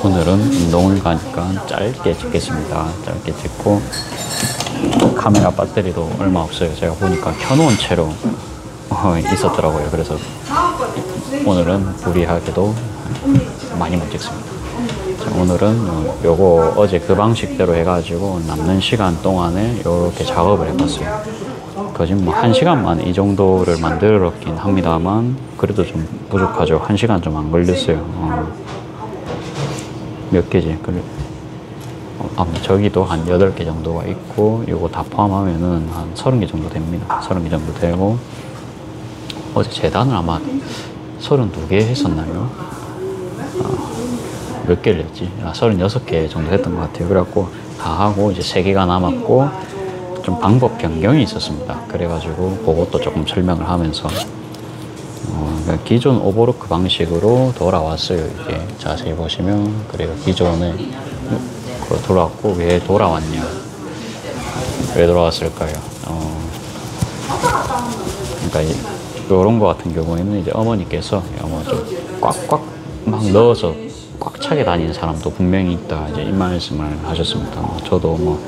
오늘은 운동을 가니까 짧게 찍겠습니다. 짧게 찍고 카메라 배터리도 얼마 없어요. 제가 보니까 켜놓은 채로 있었더라고요. 그래서 오늘은 무리하게도 많이 못 찍습니다. 자, 오늘은 요거 어제 그 방식대로 해가지고 남는 시간 동안에 이렇게 작업을 해봤어요. 거진 뭐 1시간 만에 이 정도를 만들었긴 합니다만 그래도 좀 부족하죠. 1시간 좀 안 걸렸어요. 몇 개지? 저기도 한 8개 정도가 있고 요거 다 포함하면은 한 30개 정도 됩니다. 30개 정도 되고 어제 재단을 아마 32개 했었나요? 몇 개를 했지? 36개 정도 했던 것 같아요. 그래갖고 다 하고 이제 3개가 남았고 좀 방법 변경이 있었습니다. 그래가지고 그것도 조금 설명을 하면서 그러니까 기존 오버로크 방식으로 돌아왔어요. 이제 자세히 보시면 그래요. 기존에 돌아왔고 왜 돌아왔냐? 왜 돌아왔을까요? 그러니까 이런 거 같은 경우에는 이제 어머니께서 좀 꽉꽉 막 넣어서 꽉 차게 다니는 사람도 분명히 있다. 이제 이 말씀을 하셨습니다. 저도 뭐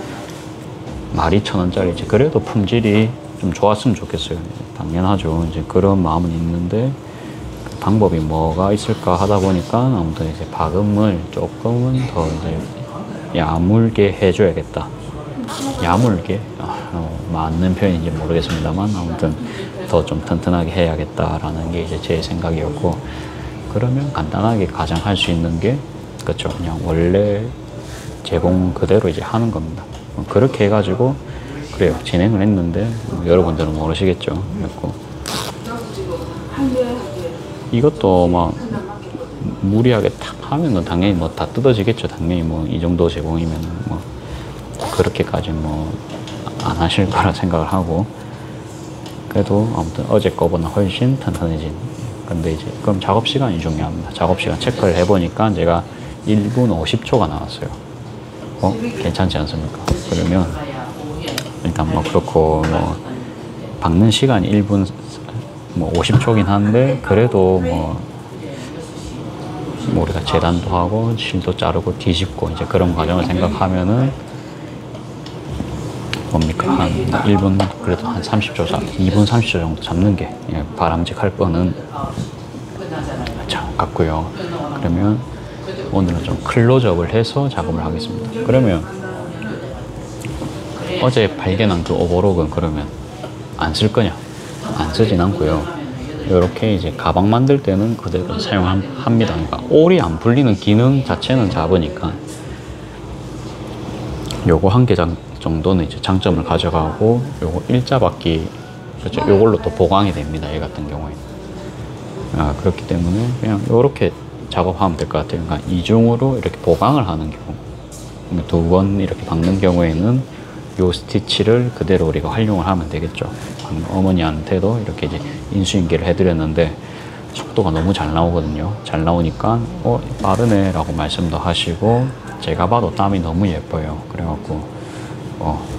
12,000원짜리 그래도 품질이 좀 좋았으면 좋겠어요. 당연하죠. 이제 그런 마음은 있는데 그 방법이 뭐가 있을까 하다 보니까 아무튼 이제 박음을 조금은 더 이제 야물게 해줘야겠다. 야물게 맞는 표현인지 모르겠습니다만 아무튼 더 좀 튼튼하게 해야겠다라는 게 이제 제 생각이었고 그러면 간단하게 가장 할 수 있는 게 그렇죠. 그냥 원래 제공 그대로 이제 하는 겁니다. 그렇게 해가지고 그래요. 진행을 했는데 여러분들은 모르시겠죠. 그래서 이것도 막 무리하게 탁 하면은 당연히 뭐 다 뜯어지겠죠. 당연히 뭐 이 정도 제공이면 뭐 그렇게까지 뭐 안 하실 거라 생각을 하고 그래도 아무튼 어제 거보다 훨씬 튼튼해진. 근데 이제 그럼 작업 시간이 중요합니다. 작업 시간 체크를 해보니까 제가 1분 50초가 나왔어요. 괜찮지 않습니까? 그러면 일단 뭐 그렇고 뭐 박는 시간이 1분 뭐 50초긴 한데 그래도 뭐 우리가 재단도 하고 실도 자르고 뒤집고 이제 그런 과정을 생각하면은 뭡니까 한 1분 그래도 한 30초 2분 30초 정도 잡는 게 바람직할 거는 같고요. 그러면 오늘은 좀 클로즈업을 해서 작업을 하겠습니다. 그러면 어제 발견한 그 오버록은 그러면 안 쓸 거냐? 안 쓰진 않고요. 이렇게 이제 가방 만들 때는 그대로 사용합니다. 그러니까 올이 안 풀리는 기능 자체는 잡으니까 요거 한 개 정도는 이제 장점을 가져가고 요거 일자바퀴 그렇죠. 요걸로 또 보강이 됩니다. 얘 같은 경우에는 그렇기 때문에 그냥 요렇게 작업하면 될 것 같아요. 그러니까 이중으로 이렇게 보강을 하는 경우 2번 이렇게 박는 경우에는 요 스티치를 그대로 우리가 활용을 하면 되겠죠. 어머니한테도 이렇게 이제 인수인계를 해드렸는데 속도가 너무 잘 나오거든요. 잘 나오니까 빠르네 라고 말씀도 하시고 제가 봐도 땀이 너무 예뻐요. 그래갖고 뭐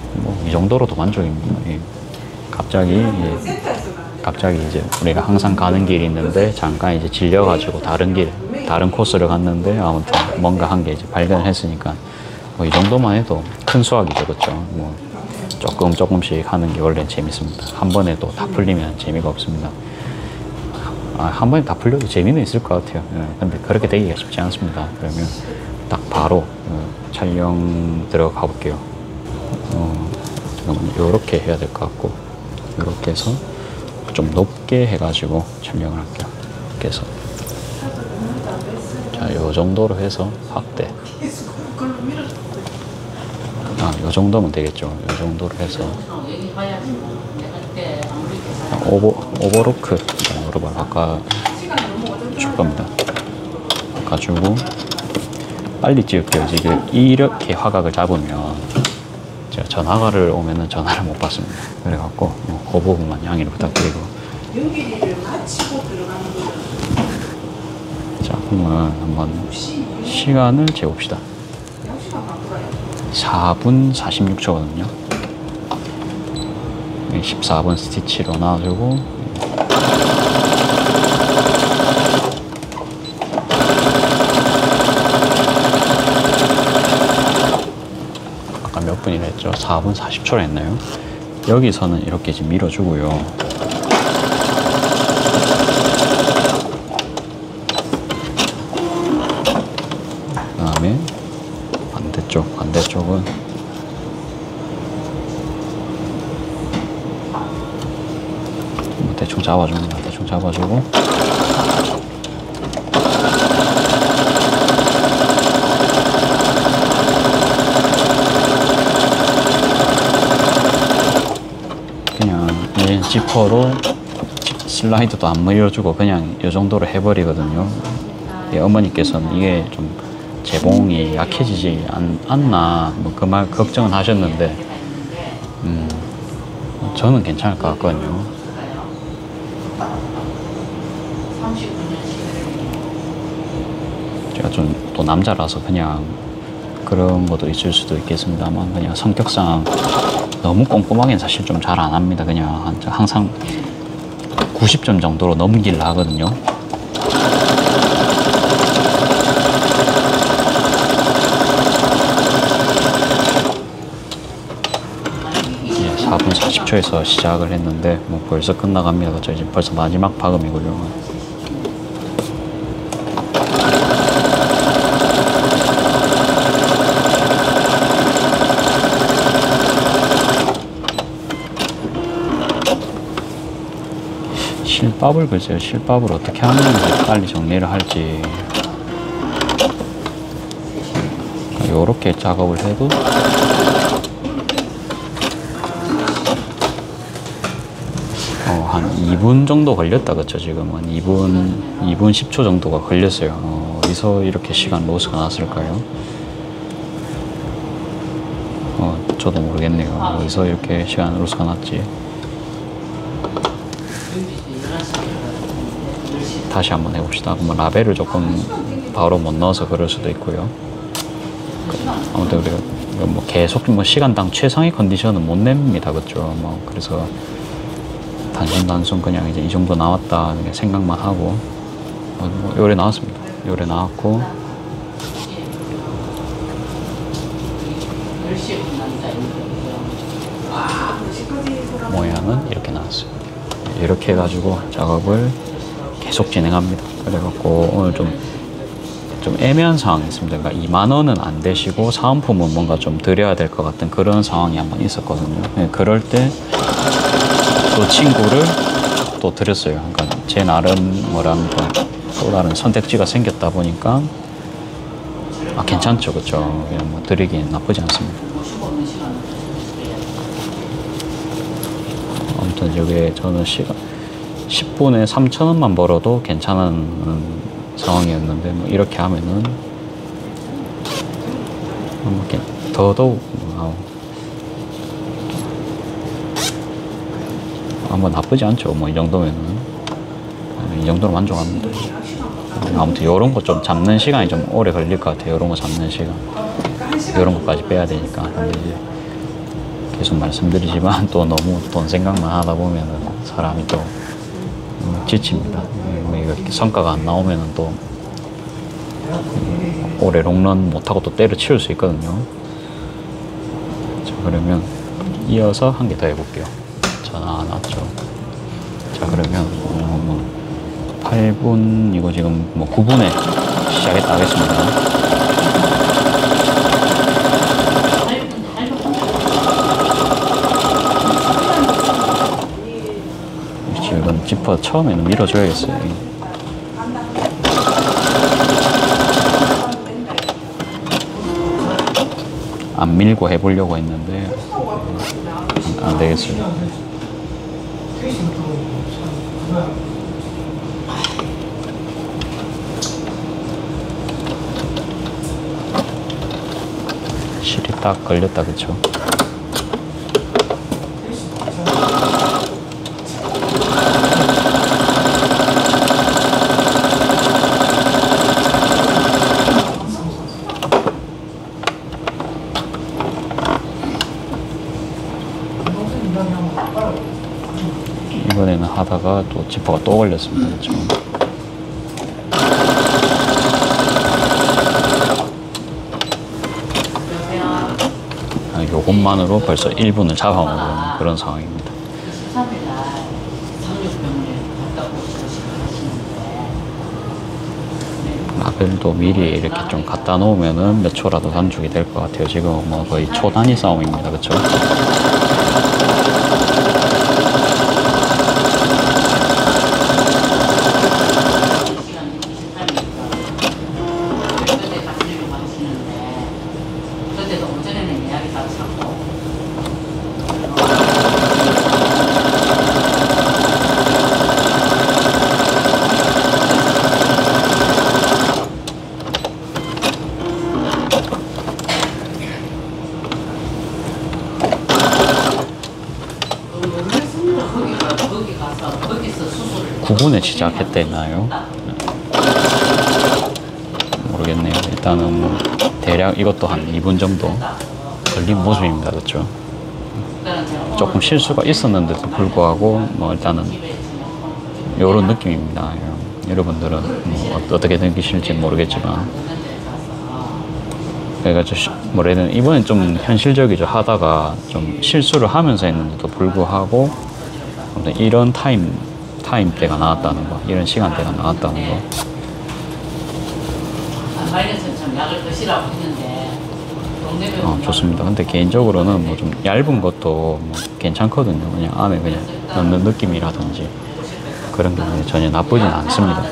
이 정도로도 만족입니다. 갑자기 이제 우리가 항상 가는 길이 있는데 잠깐 이제 질려가지고 다른 코스를 갔는데 아무튼 뭔가 한 게 이제 발견을 했으니까 뭐 이 정도만 해도 큰 수확이죠. 그렇죠. 뭐 조금씩 하는 게 원래 재밌습니다. 한 번에 또 다 풀리면 재미가 없습니다. 한 번에 다 풀려도 재미는 있을 것 같아요. 근데 그렇게 되기가 쉽지 않습니다. 그러면 딱 바로 촬영 들어가 볼게요. 잠깐만요. 요렇게 해야 될 것 같고 요렇게 해서 좀 높게 해가지고 촬영을 할게요. 이렇게 해서 자, 요 정도로 해서 확대 요 정도면 되겠죠. 요 정도로 해서 오버로크 여러분 바꿔줄 겁니다. 바꿔주고 빨리 찍을게요. 지금 이렇게 화각을 잡으면 제가 전화를 오면은 전화를 못 받습니다. 그래갖고 그 부분만 양해를 부탁드리고 자 그러면 한번 시간을 재봅시다. 4분 46초거든요. 14분 스티치로 놔주고 했죠? 4분 40초를 했나요? 여기서는 이렇게 지금 밀어주고요. 그 다음에 반대쪽은 대충 잡아줍니다. 대충 잡아주고 그냥 지퍼로 슬라이드도 안 밀어주고 그냥 이 정도로 해버리거든요. 어머니께서는 이게 좀 재봉이 약해지지 않나 뭐 그 말 걱정은 하셨는데 저는 괜찮을 것 같거든요. 제가 좀 또 남자라서 그냥 그런 것도 있을 수도 있겠습니다만 그냥 성격상 너무 꼼꼼하게는 사실 좀 잘 안 합니다. 그냥 항상 90점 정도로 넘기려 하거든요. 예, 4분 40초에서 시작을 했는데 뭐 벌써 끝나갑니다. 그렇죠? 이제 벌써 마지막 박음이고요. 실밥을 글쎄요. 실밥을 어떻게 하면 빨리 정리를 할지. 요렇게 작업을 해도 한 2분 정도 걸렸다 그쵸? 지금 한 2분 10초 정도가 걸렸어요. 어디서 이렇게 시간 로스가 났을까요? 저도 모르겠네요. 어디서 이렇게 시간 로스가 났지? 다시 한번 해봅시다. 뭐 라벨을 조금 바로 못 넣어서 그럴 수도 있고요. 아무튼 우리가 뭐 계속 뭐 시간당 최상의 컨디션은 못 냅니다, 그렇죠? 뭐 그래서 단순 그냥 이제 이 정도 나왔다 생각만 하고 뭐 요래 나왔습니다. 요래 나왔고 모양은 이렇게 나왔어요. 이렇게 해가지고 작업을 계속 진행합니다. 그래갖고 오늘 좀 애매한 상황이 있습니다. 그러니까 2만 원은 안 되시고 사은품은 뭔가 좀 드려야 될 것 같은 그런 상황이 한번 있었거든요. 그럴 때 또 친구를 또 드렸어요. 그러니까 제 나름 뭐랄까 또 다른 선택지가 생겼다 보니까 괜찮죠, 그렇죠? 그냥 뭐 드리기엔 나쁘지 않습니다. 아무튼 이게 저는 시간 10분에 3,000원만 벌어도 괜찮은 상황이었는데 뭐 이렇게 하면은 더더욱 뭐 나쁘지 않죠. 뭐 이 정도면은 이 정도로 만족합니다. 아무튼 이런 거 좀 잡는 시간이 좀 오래 걸릴 것 같아요. 이런 거 잡는 시간, 이런 것까지 빼야 되니까. 근데 이제 계속 말씀드리지만 또 너무 돈 생각만 하다 보면은 사람이 또 지칩니다. 이렇게 성과가 안 나오면은 또 오래 롱런 못하고 또 때려치울 수 있거든요. 자, 그러면 이어서 한 개 더 해볼게요. 전화 안 왔죠. 자, 그러면 8분 이거 지금 뭐 9분에 시작했다 하겠습니다. 이건 지퍼 처음에는 밀어줘야겠어요. 안 밀고 해보려고 했는데 안 되겠어요. 실이 딱 걸렸다, 그쵸? 이번에는 하다가 또 지퍼가 또 걸렸습니다. 그렇죠? 요것만으로 벌써 1분을 잡아먹은 그런 상황입니다. 13일날 상륙병원에 갔다 오시는데 라벨도 미리 이렇게 좀 갖다 놓으면은 몇 초라도 단축이 될 것 같아요. 지금 뭐 거의 초 단위 싸움입니다. 그쵸? 구분에 시작했대나요? 모르겠네요. 일단은 뭐 대략 이것도 한 2분 정도 걸린 모습입니다. 그렇죠? 조금 실수가 있었는데도 불구하고 뭐 일단은 이런 느낌입니다. 여러분들은 뭐 어떻게 느끼실지 모르겠지만 그래가지고 뭐라 해야 되나 이번엔 좀 현실적이죠. 하다가 좀 실수를 하면서 했는데도 불구하고 이런 타임대가 나왔다는 거, 이런 시간대가 나왔다는 거. 좋습니다. 근데 개인적으로는 뭐 좀 얇은 것도 뭐 괜찮거든요. 그냥 안에 그냥 넣는 느낌이라든지 그런 게 전혀 나쁘진 않습니다.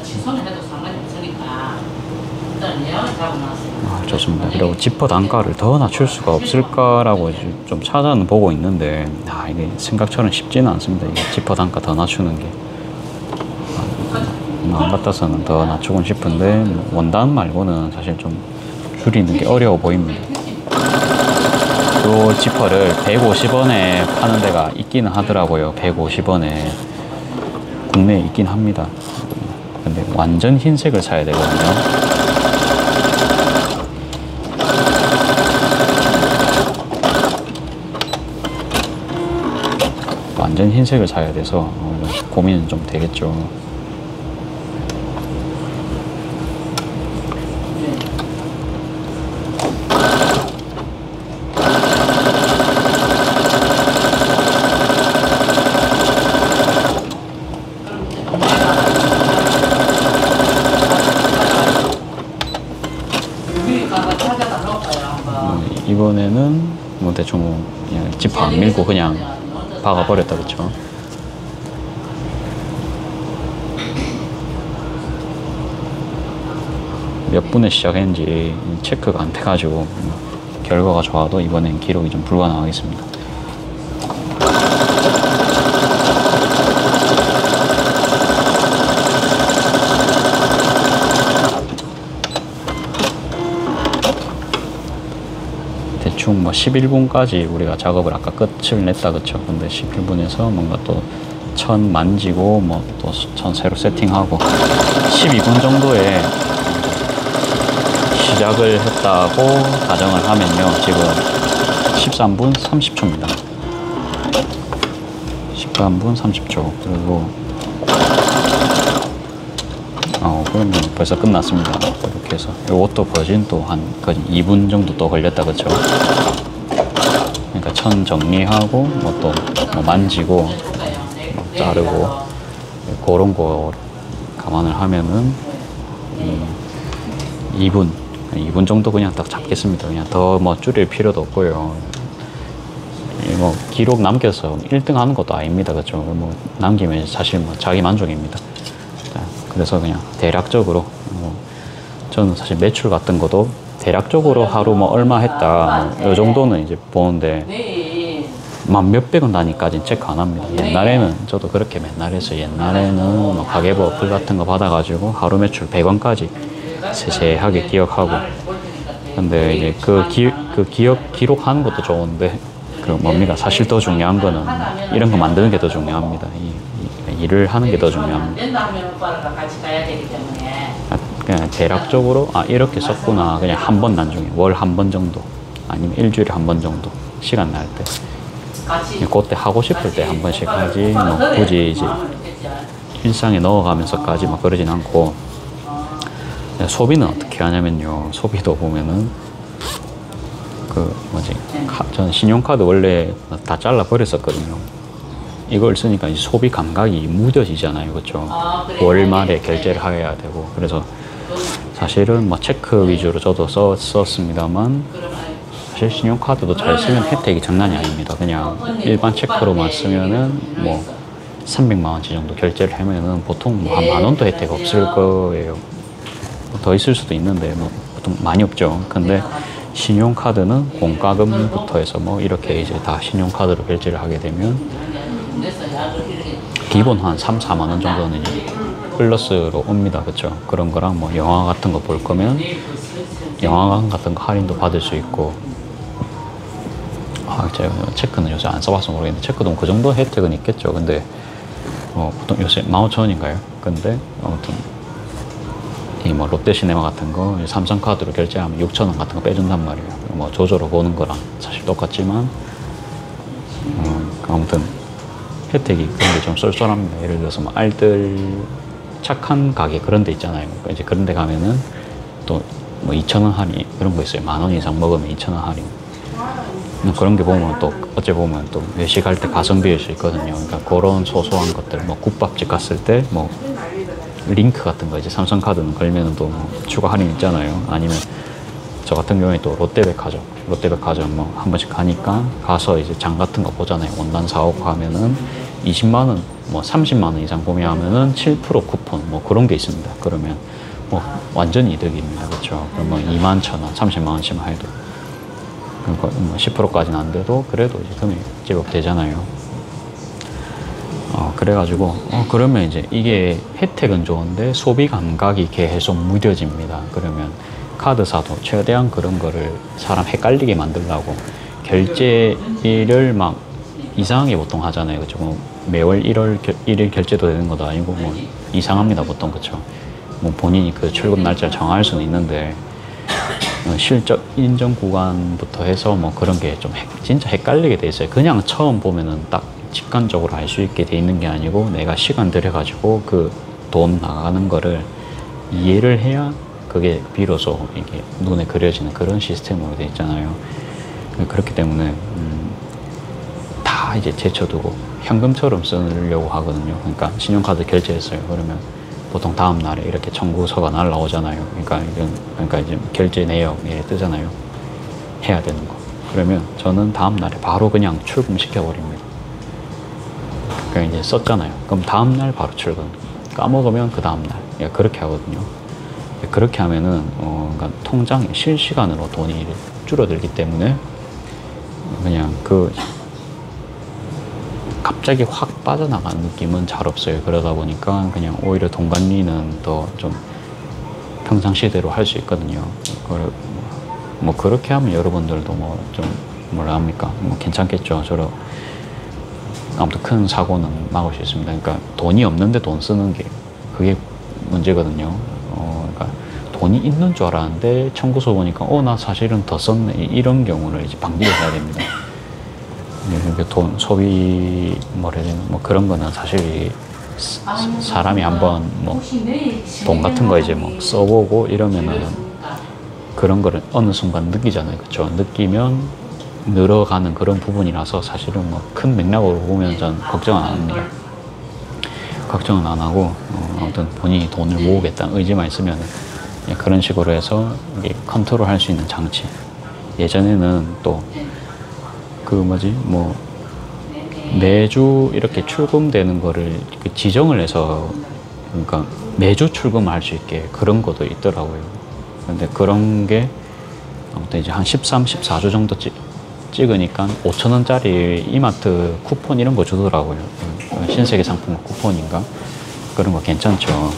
좋습니다. 그리고 지퍼 단가를 더 낮출 수가 없을까라고 좀 찾아는 보고 있는데 이게 생각처럼 쉽지는 않습니다. 이게 지퍼 단가 더 낮추는 게 마음 같아서는 더 낮추고 싶은데 원단 말고는 사실 좀 줄이는 게 어려워 보입니다. 이 지퍼를 150원에 파는 데가 있기는 하더라고요. 150원에 국내에 있긴 합니다. 근데 완전 흰색을 사야 되거든요. 완전 흰색을 사야 돼서 고민은 좀 되겠죠. 이번에는 뭐 대충 그냥 지퍼 안 밀고 그냥 박아버렸다. 그쵸? 몇 분에 시작했는지 체크가 안 돼가지고 결과가 좋아도 이번엔 기록이 좀 불가능하겠습니다. 대충 뭐 11분까지 우리가 작업을 아까 끝을 냈다. 그쵸? 근데 11분에서 뭔가 또 천 만지고 뭐 또 천 새로 세팅하고 12분 정도에 시작을 했다고 가정을 하면요. 지금 13분 30초입니다. 13분 30초. 그리고 그러면 벌써 끝났습니다. 이렇게 해서 이것도 버진 또 한 2분 정도 또 걸렸다. 그쵸? 그러니까 천 정리하고 뭐 또 뭐 만지고 뭐 자르고 그런 거 감안을 하면은 2분 정도 그냥 딱 잡겠습니다. 그냥 더 뭐 줄일 필요도 없고요. 뭐 기록 남겨서 1등 하는 것도 아닙니다. 그렇죠? 뭐 남기면 사실 뭐 자기 만족입니다. 그래서 그냥 대략적으로 저는 사실 매출 같은 것도 대략적으로 하루 뭐 얼마 했다 이 정도는 이제 보는데 만 몇백원 단위까지는 체크 안 합니다. 옛날에는 저도 그렇게 맨날 했어요. 옛날에는 뭐 가계부 어플 같은 거 받아가지고 하루 매출 100원까지 세세하게 기억하고. 근데 이제 기록하는 것도 좋은데 그 뭡니까? 사실 더 중요한 거는 이런 거 만드는 게 더 중요합니다. 일을 하는 게 더 중요합니다. 그냥 대략적으로 이렇게 썼구나. 그냥 한 번 나중에 월 한 번 정도 아니면 일주일에 한 번 정도 시간 날 때 그때 하고 싶을 때 한 번씩 하지 뭐 굳이 이제 일상에 넣어가면서까지 막 그러진 않고. 소비는 어떻게 하냐면요. 소비도 보면은 그 뭐지? 저는 신용카드 원래 다 잘라 버렸었거든요. 이걸 쓰니까 이제 소비 감각이 무뎌지잖아요, 그렇죠? 월말에 결제를 해야 되고 그래서 사실은 뭐 체크 위주로 저도 썼습니다만 사실 신용카드도 잘 쓰면 혜택이 장난이 아닙니다. 그냥 일반 체크로만 쓰면은 뭐 300만 원치 정도 결제를 하면은 보통 뭐 한 10,000원도 혜택 없을 거예요. 더 있을 수도 있는데 뭐 보통 많이 없죠. 근데 신용카드는 공과금부터 해서 뭐 이렇게 이제 다 신용카드로 결제를 하게 되면 기본 한 3, 4만 원 정도는 이제 플러스로 옵니다. 그렇죠? 그런 거랑 뭐 영화 같은 거 볼 거면 영화관 같은 거 할인도 받을 수 있고 제가 체크는 요새 안 써봐서 모르겠는데 체크도 그 정도 혜택은 있겠죠. 근데 보통 요새 15,000원인가요? 근데 아무튼 이 뭐 롯데시네마 같은 거 삼성카드로 결제하면 6,000원 같은 거 빼준단 말이에요. 뭐 조조로 보는 거랑 사실 똑같지만 아무튼 혜택이 그런 게 좀 쏠쏠합니다. 예를 들어서 뭐 알뜰 착한 가게 그런 데 있잖아요. 이제 그런 데 가면은 또 뭐 2,000원 할인 그런 거 있어요. 10,000원 이상 먹으면 2,000원 할인. 그런 게 보면 또 어째 보면 또 외식할 때 가성비일 수 있거든요. 그러니까 그런 소소한 것들 뭐 국밥집 갔을 때 뭐 링크 같은 거 이제 삼성카드는 걸면은 또 뭐 추가 할인 있잖아요. 아니면 저 같은 경우에 또 롯데백화점 뭐 한 번씩 가니까 가서 이제 장 같은 거 보잖아요. 원단 사오고 가면은 20만 원, 뭐 30만 원 이상 구매하면은 7% 쿠폰 뭐 그런 게 있습니다. 그러면 뭐 완전 이득입니다. 그렇죠? 그러면 21,000원, 30만 원씩만 해도 뭐 10%까지는 안 돼도 그래도 이제 금액이 제법 되잖아요. 그래가지고 그러면 이제 이게 혜택은 좋은데 소비 감각이 계속 무뎌집니다. 그러면 카드사도 최대한 그런 거를 사람 헷갈리게 만들려고 결제일을 막 이상하게 보통 하잖아요. 그쵸? 뭐 매월 1일 결제도 되는 것도 아니고 뭐 이상합니다. 보통 그쵸? 뭐 본인이 그 출금 날짜를 정할 수는 있는데 실적 인정 구간부터 해서 뭐 그런 게 좀 진짜 헷갈리게 돼 있어요. 그냥 처음 보면은 딱 직관적으로 알 수 있게 돼 있는 게 아니고 내가 시간 들여가지고 그 돈 나가는 거를 이해를 해야 그게 비로소 이게 눈에 그려지는 그런 시스템으로 돼 있잖아요. 그렇기 때문에 다 이제 제쳐두고 현금처럼 쓰려고 하거든요. 그러니까 신용카드 결제했어요. 그러면 보통 다음 날에 이렇게 청구서가 날라오잖아요. 그러니까 이제 결제 내역 이렇게 뜨잖아요. 해야 되는 거. 그러면 저는 다음 날에 바로 그냥 출금시켜 버립니다. 그러니까 이제 썼잖아요. 그럼 다음 날 바로 출금. 까먹으면 그 다음 날. 그렇게 하거든요. 그렇게 하면은 그러니까 통장에 실시간으로 돈이 줄어들기 때문에 그냥 그 갑자기 확 빠져나가는 느낌은 잘 없어요. 그러다 보니까 그냥 오히려 돈 관리는 더 좀 평상시대로 할 수 있거든요. 뭐 그렇게 하면 여러분들도 뭐 좀 뭐라 합니까? 뭐 괜찮겠죠. 저로 아무튼 큰 사고는 막을 수 있습니다. 그러니까 돈이 없는데 돈 쓰는 게 그게 문제거든요. 그러니까 돈이 있는 줄 알았는데 청구서 보니까 나 사실은 더 썼네 이런 경우를 이제 방지해야 됩니다. 돈 소비 뭐라 해야 되나 뭐 그런 거는 사실 사람이 한번 뭐 돈 같은 거 이제 뭐 써보고 이러면은 그런 거를 어느 순간 느끼잖아요. 그렇죠? 느끼면 늘어가는 그런 부분이라서 사실은 뭐 큰 맥락으로 보면 전 걱정은 안 합니다. 걱정은 안 하고 아무튼 본인이 돈을 모으겠다는 의지만 있으면 그런 식으로 해서 컨트롤 할 수 있는 장치. 예전에는 또 그 뭐지 뭐 매주 이렇게 출금되는 거를 지정을 해서 그러니까 매주 출금할 수 있게 그런 것도 있더라고요. 근데 그런 게 아무튼 이제 한 13, 14주 정도 찍으니까 5,000원짜리 이마트 쿠폰 이런 거 주더라고요. 신세계 상품 쿠폰인가? 그런 거 괜찮죠.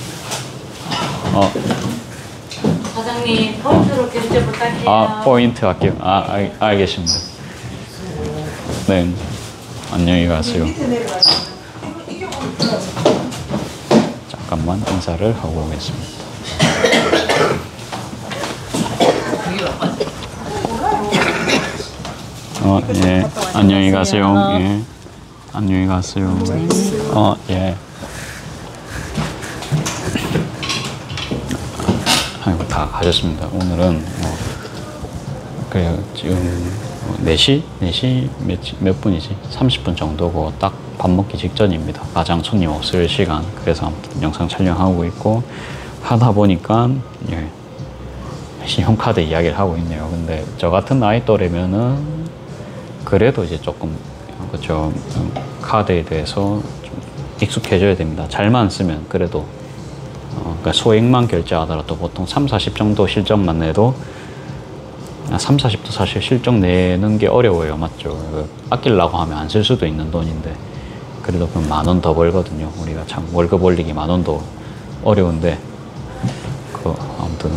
사장님 포인트로 결제 부탁해요. 포인트 할게요. 알겠습니다. 네. 안녕히 가세요. 잠깐만 인사를 하고 오겠습니다. 예. 안녕히 가세요. 예. 안녕히 가세요. 예. 아이고, 다 가셨습니다. 오늘은 그래요. 지금 4시? 4시 몇 분이지? 30분 정도고 딱 밥 먹기 직전입니다. 가장 손님 없을 시간. 그래서 아무튼 영상 촬영하고 있고 하다 보니까 예, 신용카드 이야기를 하고 있네요. 근데 저 같은 나이 또래면은 그래도 이제 조금 그렇죠. 카드에 대해서 좀 익숙해져야 됩니다. 잘만 쓰면 그래도 그러니까 소액만 결제하더라도 보통 3, 40 정도 실적만 내도 3, 40도 사실 실적 내는 게 어려워요. 맞죠? 아끼려고 하면 안 쓸 수도 있는 돈인데 그래도 그럼 10,000원 더 벌거든요. 우리가 참 월급 올리기 10,000원도 어려운데 아무튼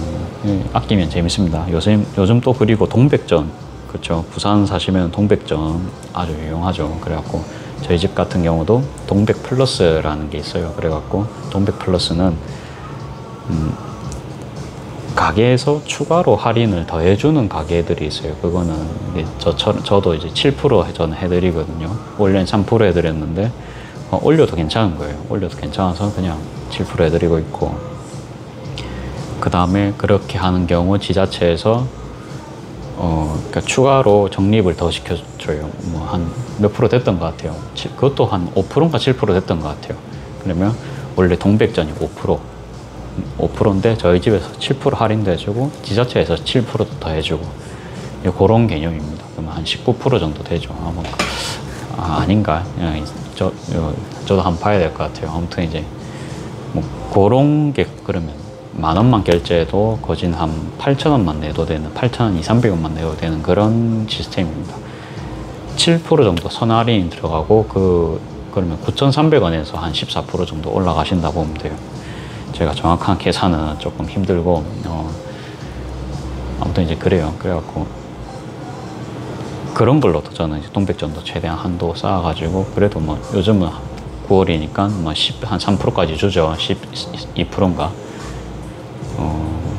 아끼면 재밌습니다. 요즘 또 그리고 동백전 그렇죠. 부산 사시면 동백전 아주 유용하죠. 그래갖고 저희 집 같은 경우도 동백 플러스라는 게 있어요. 그래갖고 동백 플러스는 가게에서 추가로 할인을 더 해주는 가게들이 있어요. 그거는 저도 이제 7% 저는 해드리거든요. 원래는 3% 해드렸는데 올려도 괜찮은 거예요. 올려도 괜찮아서 그냥 7% 해드리고 있고 그 다음에 그렇게 하는 경우 지자체에서 그러니까 추가로 적립을 더 시켜줘요. 뭐 한 몇 프로 됐던 것 같아요. 그것도 한 5%인가 7% 됐던 것 같아요. 그러면 원래 동백전이 5%인데 저희 집에서 7% 할인도 해주고 지자체에서 7%도 더 해주고 그런 개념입니다. 그러면 한 19% 정도 되죠. 아닌가? 저도 한번 봐야 될 것 같아요. 아무튼 이제 뭐 그런 게 그러면 10,000원만 결제해도 거진 한 8,000원만 내도 되는 8,000원, 2,300원만 내도 되는 그런 시스템입니다. 7% 정도 선할인 들어가고 그러면 9,300원에서 한 14% 정도 올라가신다 보면 돼요. 제가 정확한 계산은 조금 힘들고 아무튼 이제 그래요. 그래갖고 그런 걸로도 저는 이제 동백전도 최대한 한도 쌓아가지고 그래도 뭐 요즘은 9월이니까 뭐 한 3%까지 주죠. 12%인가.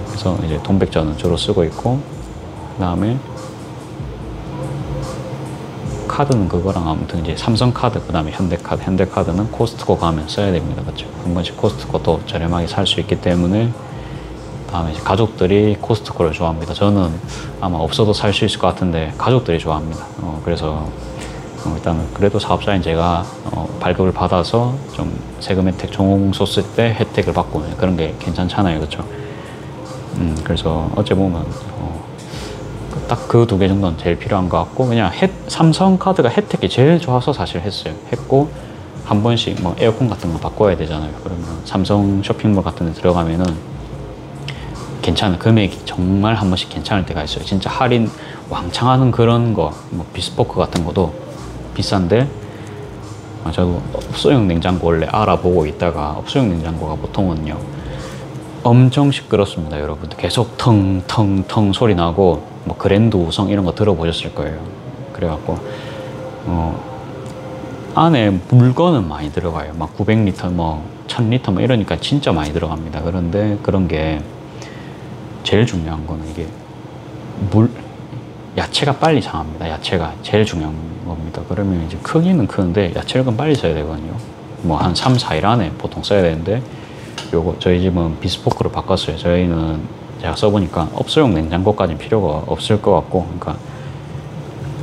그래서 이제 동백전은 주로 쓰고 있고 그 다음에 카드는 그거랑 아무튼 이제 삼성카드 그 다음에 현대카드는 코스트코 가면 써야 됩니다. 그렇죠? 한 번씩 코스트코도 저렴하게 살 수 있기 때문에 다음에 이제 가족들이 코스트코를 좋아합니다. 저는 아마 없어도 살 수 있을 것 같은데 가족들이 좋아합니다. 그래서 일단 그래도 사업자인 제가 발급을 받아서 좀 세금 혜택 종소 쓸 때 혜택을 받고 그런 게 괜찮잖아요. 그렇죠? 그래서 어째 보면 딱 그 2개 정도는 제일 필요한 것 같고 그냥 삼성카드가 혜택이 제일 좋아서 사실 했고 한 번씩 뭐 에어컨 같은 거 바꿔야 되잖아요. 그러면 삼성 쇼핑몰 같은 데 들어가면은 괜찮은 금액이 정말 한 번씩 괜찮을 때가 있어요. 진짜 할인 왕창 하는 그런 거 뭐 비스포크 같은 것도 비싼데 저도 업소용 냉장고 원래 알아보고 있다가 업소용 냉장고가 보통은요 엄청 시끄럽습니다. 여러분들 계속 텅텅텅 소리 나고 뭐 그랜드 우성 이런 거 들어보셨을 거예요. 그래갖고 안에 물건은 많이 들어가요. 막 900리터 뭐 1000리터 뭐 이러니까 진짜 많이 들어갑니다. 그런데 그런 게 제일 중요한 거는 이게 야채가 빨리 상합니다. 야채가 제일 중요한 겁니다. 그러면 이제 크기는 크는데 야채를 빨리 써야 되거든요. 뭐 한 3, 4일 안에 보통 써야 되는데 요거 저희 집은 비스포크로 바꿨어요. 저희는 제가 써보니까 업소용 냉장고까지는 필요가 없을 것 같고 그러니까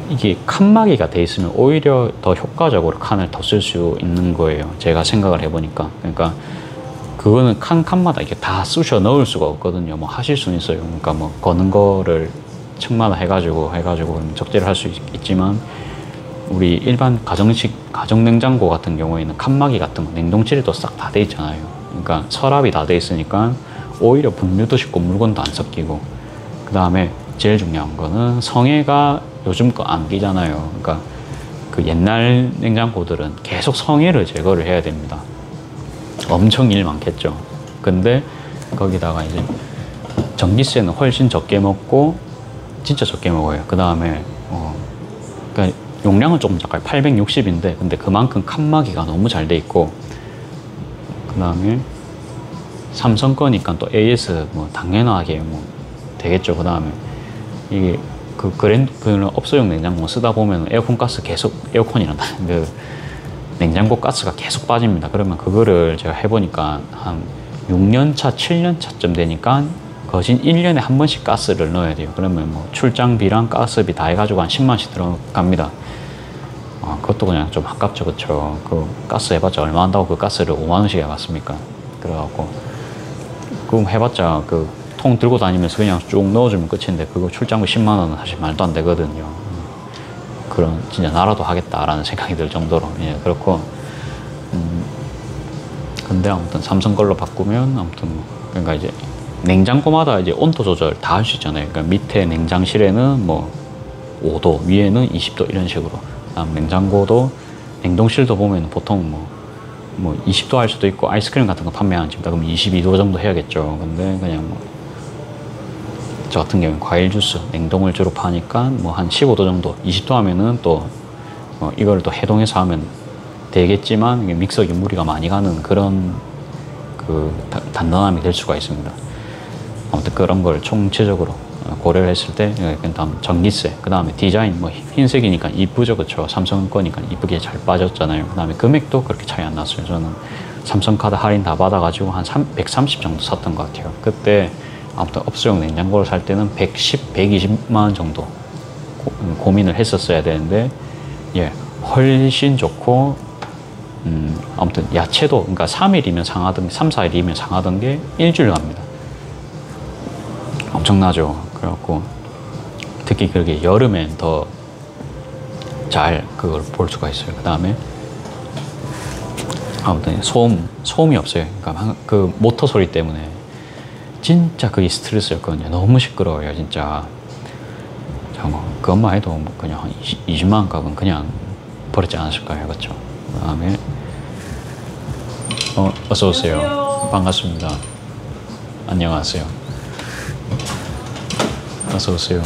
이게 칸막이가 돼 있으면 오히려 더 효과적으로 칸을 더 쓸 수 있는 거예요. 제가 생각을 해보니까 그러니까 그거는 칸마다 이게 다 쑤셔 넣을 수가 없거든요. 뭐 하실 수는 있어요. 그러니까 뭐 거는 거를 층마다 해가지고 적재를 할 수 있지만 우리 일반 가정 냉장고 같은 경우에는 칸막이 같은 거 냉동실도 싹 다 돼 있잖아요. 그러니까 서랍이 다 돼 있으니까 오히려 분류도 쉽고 물건도 안 섞이고 그 다음에 제일 중요한 거는 성에가 요즘 거 안 끼잖아요. 그러니까 그 옛날 냉장고들은 계속 성에를 제거를 해야 됩니다. 엄청 일 많겠죠. 근데 거기다가 이제 전기세는 훨씬 적게 먹고 진짜 적게 먹어요. 그 다음에 그러니까 용량은 조금 작아요. 860인데 근데 그만큼 칸막이가 너무 잘 돼 있고 그 다음에 삼성 거니까 또 AS 뭐 당연하게 뭐 되겠죠. 그 다음에 이게 그 업소용 냉장고 쓰다 보면 에어컨 가스 계속 에어컨이란 그 냉장고 가스가 계속 빠집니다. 그러면 그거를 제가 해보니까 한 6년 차, 7년 차쯤 되니까 거진 1년에 한 번씩 가스를 넣어야 돼요. 그러면 뭐 출장비랑 가스비 다 해가지고 한 10만씩 들어갑니다. 그것도 그냥 좀 아깝죠, 그쵸? 그 가스 해봤자 얼마 한다고 그 가스를 5만원씩 해봤습니까? 그래갖고 그럼 해봤자 그 통 들고 다니면서 그냥 쭉 넣어주면 끝인데 그거 출장비 10만원은 사실 말도 안 되거든요. 그런 진짜 나라도 하겠다라는 생각이 들 정도로. 예, 그렇고 근데 아무튼 삼성 걸로 바꾸면 아무튼 뭐 그러니까 이제 냉장고마다 이제 온도 조절 다 할 수 있잖아요. 그러니까 밑에 냉장실에는 뭐 5도, 위에는 20도 이런 식으로. 그다음 냉장고도 냉동실도 보면 보통 뭐 20도 할 수도 있고 아이스크림 같은 거 판매하는 집 그럼 22도 정도 해야겠죠. 근데 그냥 뭐 저 같은 경우는 과일 주스 냉동을 주로 파니까 뭐 한 15도 정도, 20도 하면은 또 이걸 또 해동해서 하면 되겠지만 이게 믹서기 무리가 많이 가는 그런 그 단단함이 될 수가 있습니다. 아무튼 그런 걸 총체적으로 고려를 했을 때 그다음 전기세, 그 다음에 디자인 뭐 흰색이니까 이쁘죠, 그렇죠? 삼성 거니까 이쁘게 잘 빠졌잖아요. 그 다음에 금액도 그렇게 차이 안 났어요. 저는 삼성카드 할인 다 받아가지고 한 130 정도 샀던 것 같아요. 그때 아무튼 업소용 냉장고를 살 때는 110, 120만 원 정도 고민을 했었어야 되는데 예, 훨씬 좋고 아무튼 야채도 그러니까 3일이면 상하던 3, 4일이면 상하던 게 일주일 갑니다. 엄청나죠. 그래갖고 특히 그렇게 여름엔 더 잘 그걸 볼 수가 있어요. 그 다음에 아무튼 소음이 없어요. 그러니까 그 모터 소리 때문에 진짜 그게 스트레스였거든요. 너무 시끄러워요, 진짜. 뭐 그것만 해도 뭐 그냥 한 20만 원 값은 그냥 버리지 않았을까요, 그렇죠? 그 다음에 어서 오세요. 안녕하세요. 반갑습니다. 안녕하세요. 어서 오세요.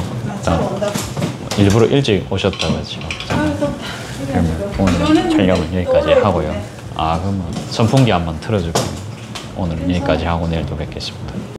일부러 일찍 오셨다가 지금. 그러면 오늘 촬영은 여기까지 하고요. 그러면 선풍기 한번 틀어주고 오늘은 여기까지 하고 내일 또 뵙겠습니다.